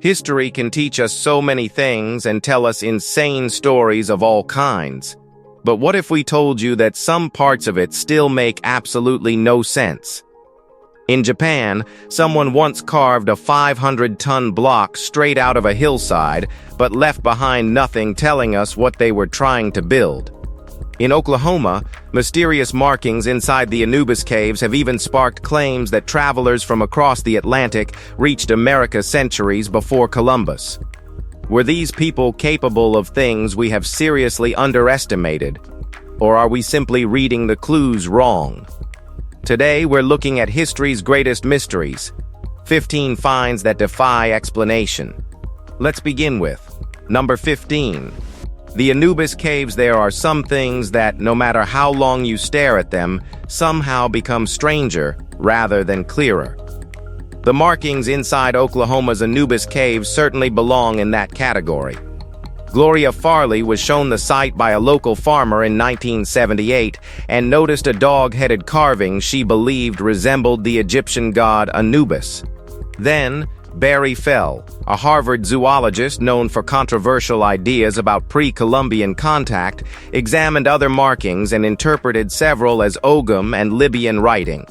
History can teach us so many things and tell us insane stories of all kinds. But what if we told you that some parts of it still make absolutely no sense? In Japan, someone once carved a 500-ton block straight out of a hillside, but left behind nothing telling us what they were trying to build. In Oklahoma, mysterious markings inside the Anubis caves have even sparked claims that travelers from across the Atlantic reached America centuries before Columbus. Were these people capable of things we have seriously underestimated? Or are we simply reading the clues wrong? Today, we're looking at history's greatest mysteries, 15 finds that defy explanation. Let's begin with number 15. The Anubis caves. There are some things that, no matter how long you stare at them, somehow become stranger rather than clearer. The markings inside Oklahoma's Anubis caves certainly belong in that category. Gloria Farley was shown the site by a local farmer in 1978 and noticed a dog-headed carving she believed resembled the Egyptian god Anubis. Then, Barry Fell, a Harvard zoologist known for controversial ideas about pre-Columbian contact, examined other markings and interpreted several as Ogham and Libyan writing.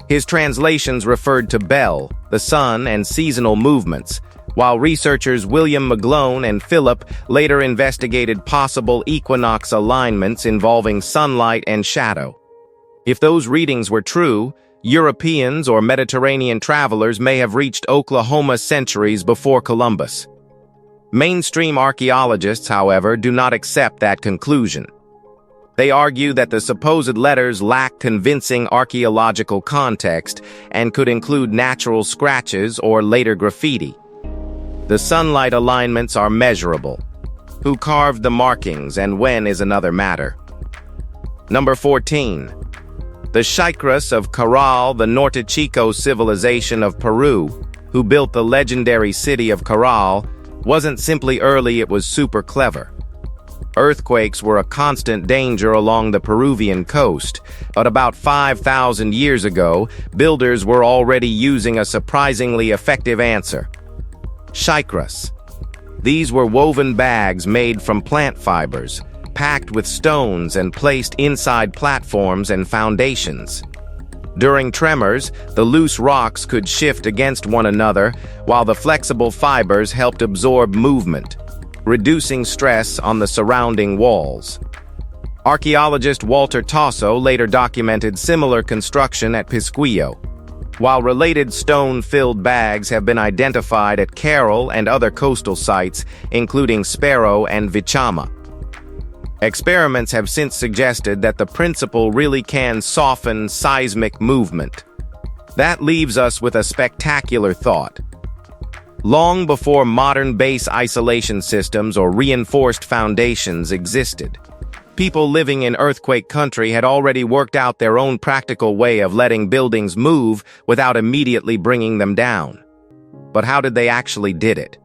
His translations referred to Bel, the sun, and seasonal movements, while researchers William McGlone and Phillip later investigated possible equinox alignments involving sunlight and shadow. If those readings were true, Europeans or Mediterranean travelers may have reached Oklahoma centuries before Columbus. Mainstream archaeologists, however, do not accept that conclusion. They argue that the supposed letters lack convincing archaeological context and could include natural scratches or later graffiti. The sunlight alignments are measurable. Who carved the markings and when is another matter. Number 14. The Chaycras of Caral, the Norte Chico civilization of Peru, who built the legendary city of Caral, wasn't simply early, it was super clever. Earthquakes were a constant danger along the Peruvian coast, but about 5,000 years ago, builders were already using a surprisingly effective answer. Chaycras. These were woven bags made from plant fibers, packed with stones and placed inside platforms and foundations. During tremors, the loose rocks could shift against one another, while the flexible fibers helped absorb movement, reducing stress on the surrounding walls. Archaeologist Walter Tasso later documented similar construction at Pisquillo, while related stone-filled bags have been identified at Caral and other coastal sites, including Sparrow and Vichama. Experiments have since suggested that the principle really can soften seismic movement. That leaves us with a spectacular thought. Long before modern base isolation systems or reinforced foundations existed, people living in earthquake country had already worked out their own practical way of letting buildings move without immediately bringing them down. But how did they actually did it?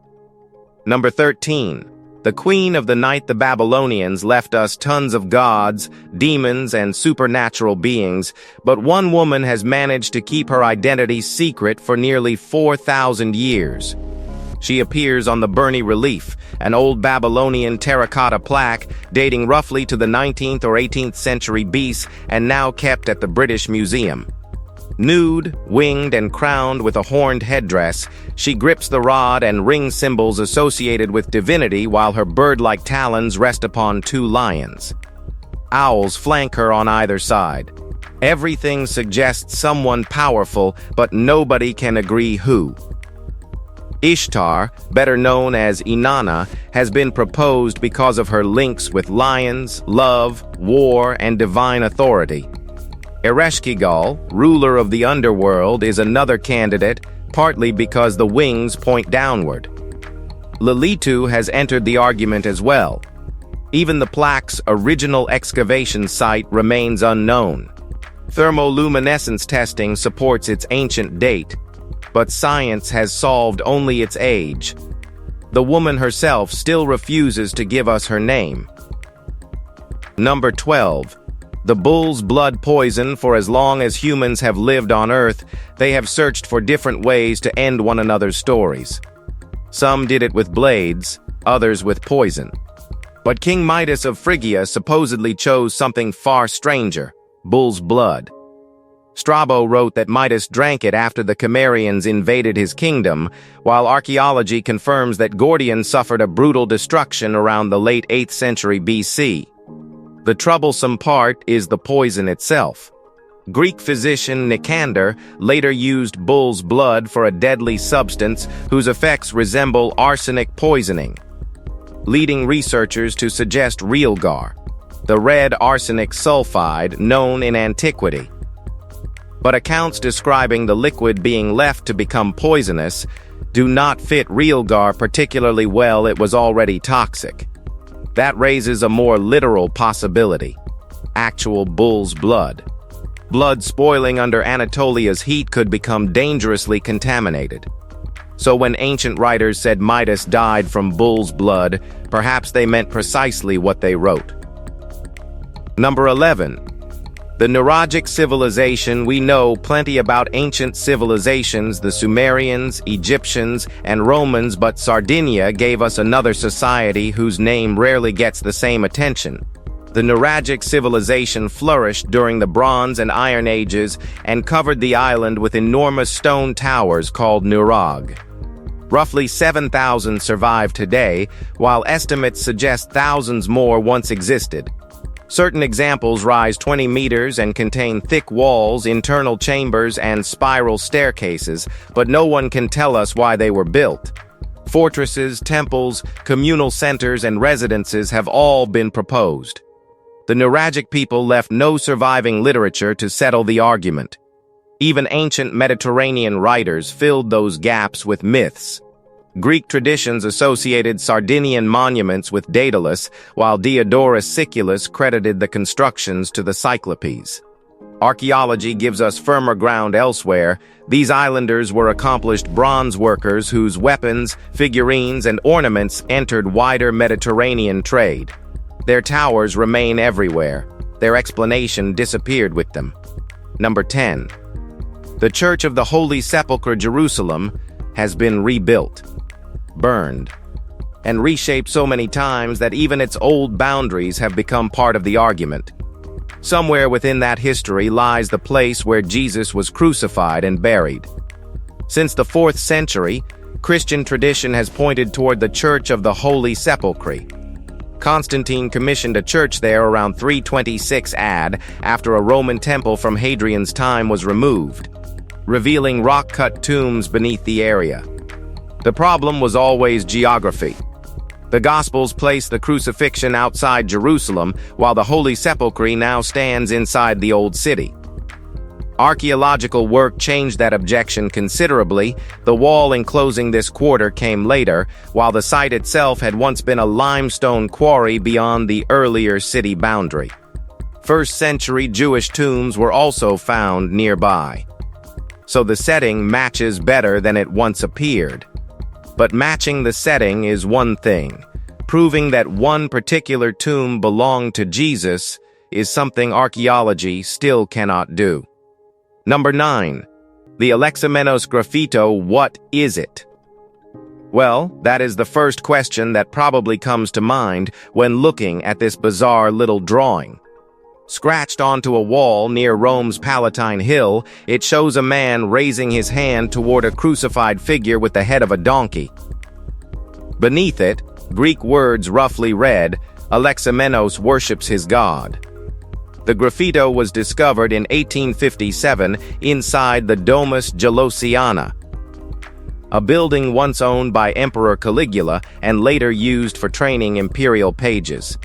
Number 13. The queen of the night. The Babylonians left us tons of gods, demons, and supernatural beings, but one woman has managed to keep her identity secret for nearly 4,000 years. She appears on the Burney relief, an old Babylonian terracotta plaque dating roughly to the 19th or 18th century BC and now kept at the British Museum. Nude, winged, and crowned with a horned headdress, she grips the rod and ring symbols associated with divinity while her bird-like talons rest upon two lions. Owls flank her on either side. Everything suggests someone powerful, but nobody can agree who. Ishtar, better known as Inanna, has been proposed because of her links with lions, love, war, and divine authority. Ereshkigal, ruler of the underworld, is another candidate, partly because the wings point downward. Lilitu has entered the argument as well. Even the plaque's original excavation site remains unknown. Thermoluminescence testing supports its ancient date, but science has solved only its age. The woman herself still refuses to give us her name. Number 12. The bull's blood poison. For as long as humans have lived on Earth, they have searched for different ways to end one another's stories. Some did it with blades, others with poison. But King Midas of Phrygia supposedly chose something far stranger: bull's blood. Strabo wrote that Midas drank it after the Cimmerians invaded his kingdom, while archaeology confirms that Gordian suffered a brutal destruction around the late 8th century BC. The troublesome part is the poison itself. Greek physician Nicander later used bull's blood for a deadly substance whose effects resemble arsenic poisoning, leading researchers to suggest realgar, the red arsenic sulfide known in antiquity. But accounts describing the liquid being left to become poisonous do not fit realgar particularly well. It was already toxic. That raises a more literal possibility: actual bull's blood. Blood spoiling under Anatolia's heat could become dangerously contaminated. So when ancient writers said Midas died from bull's blood, perhaps they meant precisely what they wrote. Number 11. The Nuragic civilization. We know plenty about ancient civilizations, the Sumerians, Egyptians, and Romans, but Sardinia gave us another society whose name rarely gets the same attention. The Nuragic civilization flourished during the Bronze and Iron Ages and covered the island with enormous stone towers called nurag. Roughly 7,000 survive today, while estimates suggest thousands more once existed. Certain examples rise 20 meters and contain thick walls, internal chambers, and spiral staircases, but no one can tell us why they were built. Fortresses, temples, communal centers, and residences have all been proposed. The Nuragic people left no surviving literature to settle the argument. Even ancient Mediterranean writers filled those gaps with myths. Greek traditions associated Sardinian monuments with Daedalus, while Diodorus Siculus credited the constructions to the Cyclopes. Archaeology gives us firmer ground elsewhere. These islanders were accomplished bronze workers whose weapons, figurines, and ornaments entered wider Mediterranean trade. Their towers remain everywhere. Their explanation disappeared with them. Number 10. The Church of the Holy Sepulchre, Jerusalem, has been rebuilt, burned, and reshaped so many times that even its old boundaries have become part of the argument. Somewhere within that history lies the place where Jesus was crucified and buried. Since the 4th century, Christian tradition has pointed toward the Church of the Holy Sepulchre. Constantine commissioned a church there around 326 AD after a Roman temple from Hadrian's time was removed, revealing rock-cut tombs beneath the area. The problem was always geography. The Gospels place the crucifixion outside Jerusalem, while the Holy Sepulchre now stands inside the Old City. Archaeological work changed that objection considerably. The wall enclosing this quarter came later, while the site itself had once been a limestone quarry beyond the earlier city boundary. 1st century Jewish tombs were also found nearby. So the setting matches better than it once appeared. But matching the setting is one thing. Proving that one particular tomb belonged to Jesus is something archaeology still cannot do. Number 9. The Alexamenos graffito. What is it? Well, that is the first question that probably comes to mind when looking at this bizarre little drawing. Scratched onto a wall near Rome's Palatine Hill, it shows a man raising his hand toward a crucified figure with the head of a donkey. Beneath it, Greek words roughly read, Alexamenos worships his god. The graffito was discovered in 1857 inside the Domus Gelosiana, a building once owned by Emperor Caligula and later used for training imperial pages.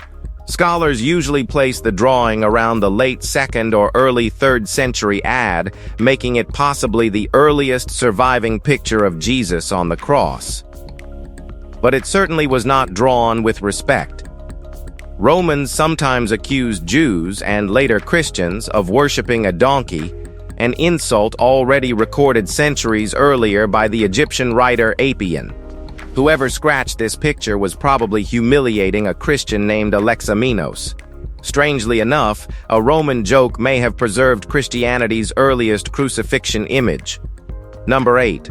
Scholars usually place the drawing around the late 2nd or early 3rd century AD, making it possibly the earliest surviving picture of Jesus on the cross. But it certainly was not drawn with respect. Romans sometimes accused Jews and later Christians of worshiping a donkey, an insult already recorded centuries earlier by the Egyptian writer Appian. Whoever scratched this picture was probably humiliating a Christian named Alexamenos. Strangely enough, a Roman joke may have preserved Christianity's earliest crucifixion image. Number 8.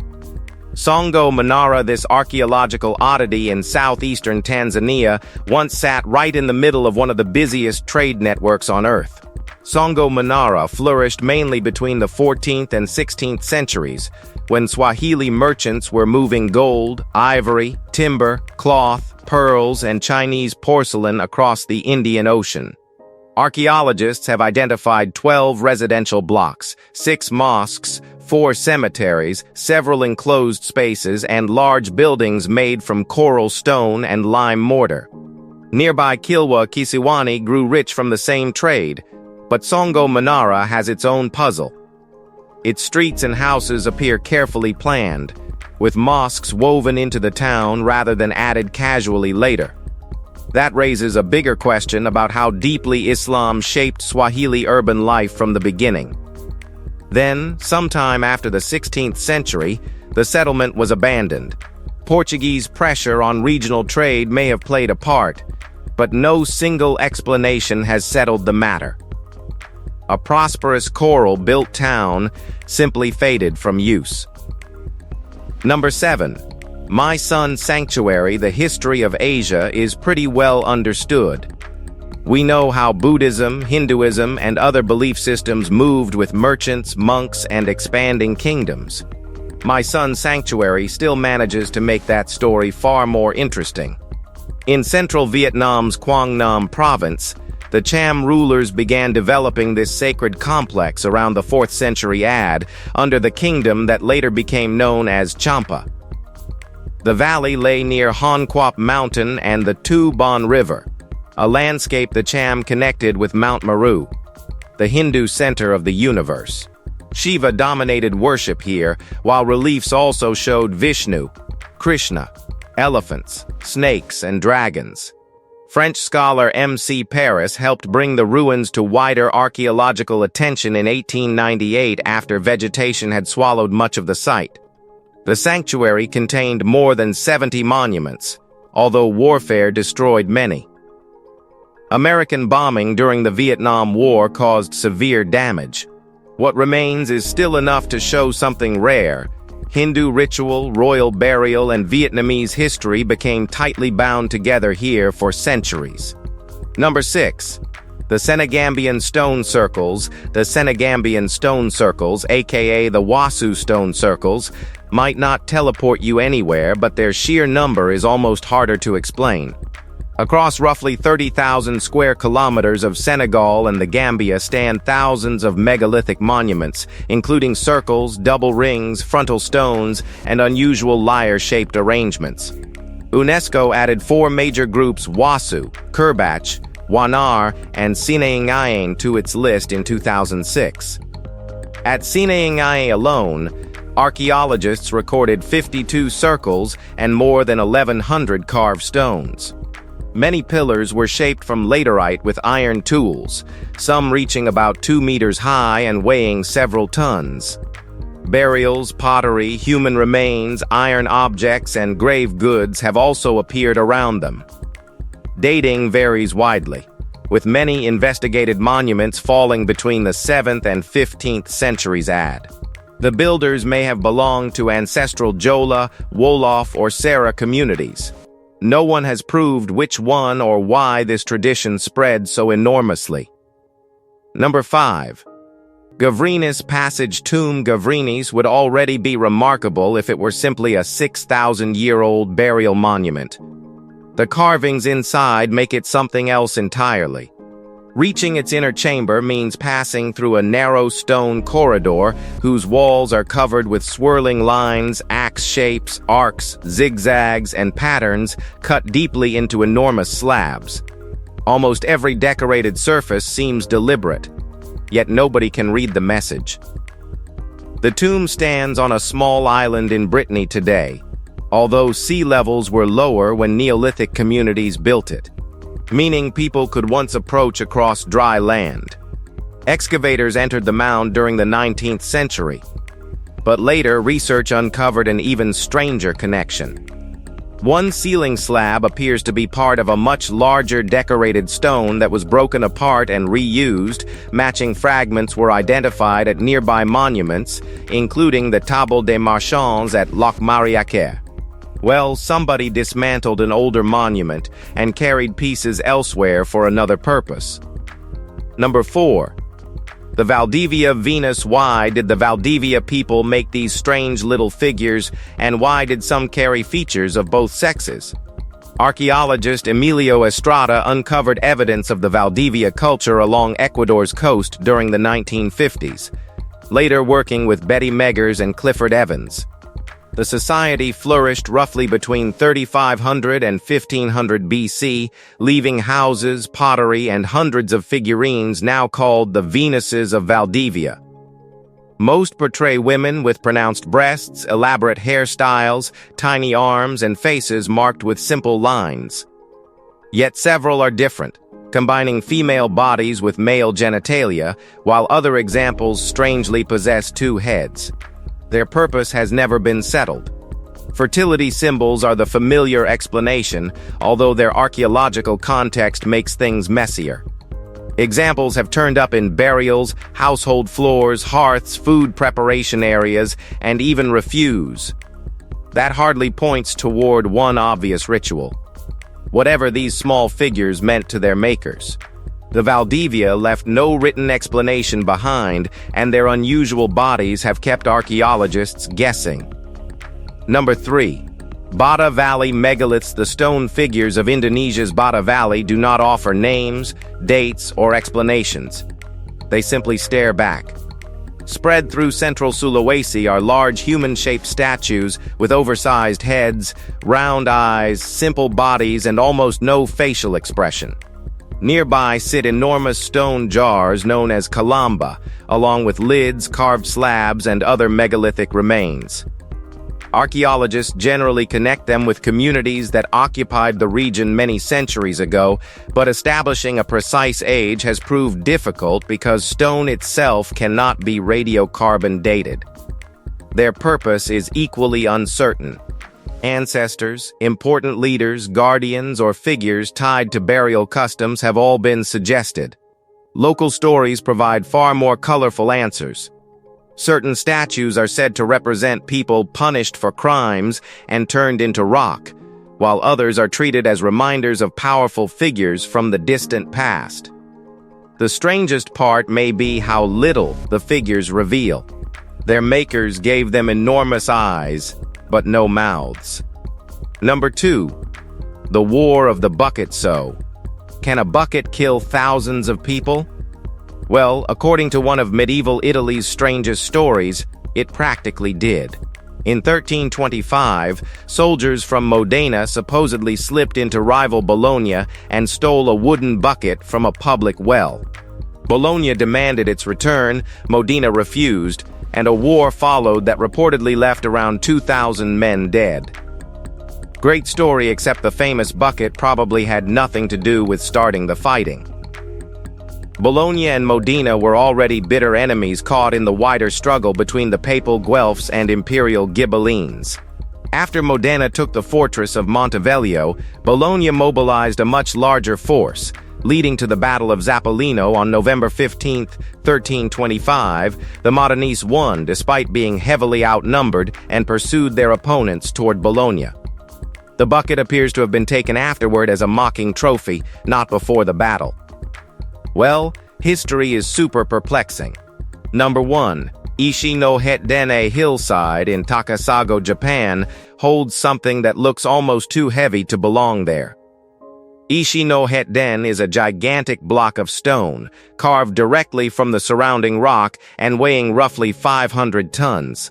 Songo Manara, this archaeological oddity in southeastern Tanzania, once sat right in the middle of one of the busiest trade networks on Earth. Songo Manara flourished mainly between the 14th and 16th centuries, when Swahili merchants were moving gold, ivory, timber, cloth, pearls, and Chinese porcelain across the Indian Ocean. Archaeologists have identified 12 residential blocks, 6 mosques, 4 cemeteries, several enclosed spaces, and large buildings made from coral stone and lime mortar. Nearby Kilwa Kisiwani grew rich from the same trade, but Songo Manara has its own puzzle. Its streets and houses appear carefully planned, with mosques woven into the town rather than added casually later. That raises a bigger question about how deeply Islam shaped Swahili urban life from the beginning. Then, sometime after the 16th century, the settlement was abandoned. Portuguese pressure on regional trade may have played a part, but no single explanation has settled the matter. A prosperous coral-built town simply faded from use. Number 7. My Sun Sanctuary, the history of Asia is pretty well understood. We know how Buddhism, Hinduism, and other belief systems moved with merchants, monks, and expanding kingdoms. My Sun Sanctuary still manages to make that story far more interesting. In central Vietnam's Quang Nam province, the Cham rulers began developing this sacred complex around the 4th century AD under the kingdom that later became known as Champa. The valley lay near Han Quap Mountain and the Tu Bon River, a landscape the Cham connected with Mount Meru, the Hindu center of the universe. Shiva dominated worship here, while reliefs also showed Vishnu, Krishna, elephants, snakes, and dragons. French scholar M.C. Paris helped bring the ruins to wider archaeological attention in 1898 after vegetation had swallowed much of the site. The sanctuary contained more than 70 monuments, although warfare destroyed many. American bombing during the Vietnam War caused severe damage. What remains is still enough to show something rare. Hindu ritual, royal burial, and Vietnamese history became tightly bound together here for centuries. Number 6. The Senegambian Stone Circles. The Senegambian Stone Circles, aka the Wasu Stone Circles, might not teleport you anywhere, but their sheer number is almost harder to explain. Across roughly 30,000 square kilometers of Senegal and the Gambia stand thousands of megalithic monuments, including circles, double rings, frontal stones, and unusual lyre-shaped arrangements. UNESCO added 4 major groups Wasu, Kerbach, Wanar, and Sinaingayen to its list in 2006. At Sinaingayen alone, archaeologists recorded 52 circles and more than 1,100 carved stones. Many pillars were shaped from laterite with iron tools, some reaching about 2 meters high and weighing several tons. Burials, pottery, human remains, iron objects, and grave goods have also appeared around them. Dating varies widely, with many investigated monuments falling between the 7th and 15th centuries AD. The builders may have belonged to ancestral Jola, Wolof, or Sera communities. No one has proved which one or why this tradition spread so enormously. Number 5. Gavrinis Passage Tomb. Gavrinis would already be remarkable if it were simply a 6,000-year-old burial monument. The carvings inside make it something else entirely. Reaching its inner chamber means passing through a narrow stone corridor whose walls are covered with swirling lines, axe shapes, arcs, zigzags, and patterns cut deeply into enormous slabs. Almost every decorated surface seems deliberate, yet nobody can read the message. The tomb stands on a small island in Brittany today, although sea levels were lower when Neolithic communities built it, meaning people could once approach across dry land. Excavators entered the mound during the 19th century, but later research uncovered an even stranger connection. One ceiling slab appears to be part of a much larger decorated stone that was broken apart and reused. Matching fragments were identified at nearby monuments, including the Table des Marchands at Locmariaquer. Well, somebody dismantled an older monument and carried pieces elsewhere for another purpose. Number 4. The Valdivia Venus. Why did the Valdivia people make these strange little figures, and why did some carry features of both sexes? Archaeologist Emilio Estrada uncovered evidence of the Valdivia culture along Ecuador's coast during the 1950s, later working with Betty Meggers and Clifford Evans. The society flourished roughly between 3500 and 1500 BC, leaving houses, pottery, and hundreds of figurines now called the Venuses of Valdivia. Most portray women with pronounced breasts, elaborate hairstyles, tiny arms, and faces marked with simple lines. Yet several are different, combining female bodies with male genitalia, while other examples strangely possess 2 heads. Their purpose has never been settled. Fertility symbols are the familiar explanation, although their archaeological context makes things messier. Examples have turned up in burials, household floors, hearths, food preparation areas, and even refuse. That hardly points toward one obvious ritual. Whatever these small figures meant to their makers, the Valdivia left no written explanation behind, and their unusual bodies have kept archaeologists guessing. Number 3. Bata Valley megaliths. The stone figures of Indonesia's Bata Valley do not offer names, dates, or explanations. They simply stare back. Spread through central Sulawesi are large human-shaped statues with oversized heads, round eyes, simple bodies, and almost no facial expression. Nearby sit enormous stone jars known as kalamba, along with lids, carved slabs, and other megalithic remains. Archaeologists generally connect them with communities that occupied the region many centuries ago, but establishing a precise age has proved difficult because stone itself cannot be radiocarbon dated. Their purpose is equally uncertain. Ancestors, important leaders, guardians, or figures tied to burial customs have all been suggested. Local stories provide far more colorful answers. Certain statues are said to represent people punished for crimes and turned into rock, while others are treated as reminders of powerful figures from the distant past. The strangest part may be how little the figures reveal. Their makers gave them enormous eyes, but no mouths. Number 2. The War of the Bucket. So, can a bucket kill thousands of people? Well, according to one of medieval Italy's strangest stories, it practically did. In 1325, soldiers from Modena supposedly slipped into rival Bologna and stole a wooden bucket from a public well. Bologna demanded its return, Modena refused, and a war followed that reportedly left around 2,000 men dead. Great story, except the famous bucket probably had nothing to do with starting the fighting. Bologna and Modena were already bitter enemies caught in the wider struggle between the papal Guelphs and imperial Ghibellines. After Modena took the fortress of Montevideo, Bologna mobilized a much larger force, leading to the Battle of Zappolino on November 15, 1325. The Modenese won despite being heavily outnumbered and pursued their opponents toward Bologna. The bucket appears to have been taken afterward as a mocking trophy, not before the battle. Well, history is super perplexing. Number 1. Ishi no Hetden. A hillside in Takasago, Japan, holds something that looks almost too heavy to belong there. Ishi no Hetden is a gigantic block of stone, carved directly from the surrounding rock and weighing roughly 500 tons.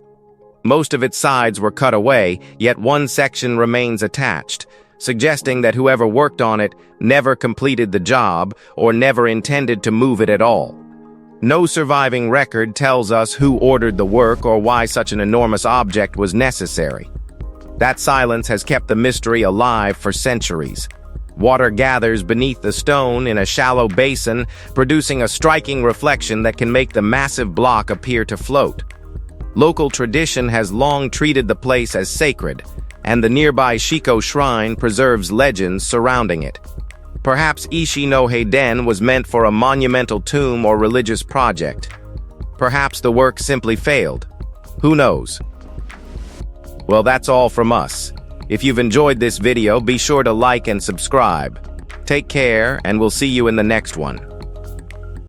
Most of its sides were cut away, yet one section remains attached, suggesting that whoever worked on it never completed the job or never intended to move it at all. No surviving record tells us who ordered the work or why such an enormous object was necessary. That silence has kept the mystery alive for centuries. Water gathers beneath the stone in a shallow basin, producing a striking reflection that can make the massive block appear to float. Local tradition has long treated the place as sacred, and the nearby Shiko shrine preserves legends surrounding it. Perhaps Ishi no Heiden was meant for a monumental tomb or religious project. Perhaps the work simply failed. Who knows? Well, that's all from us. If you've enjoyed this video, be sure to like and subscribe. Take care, and we'll see you in the next one.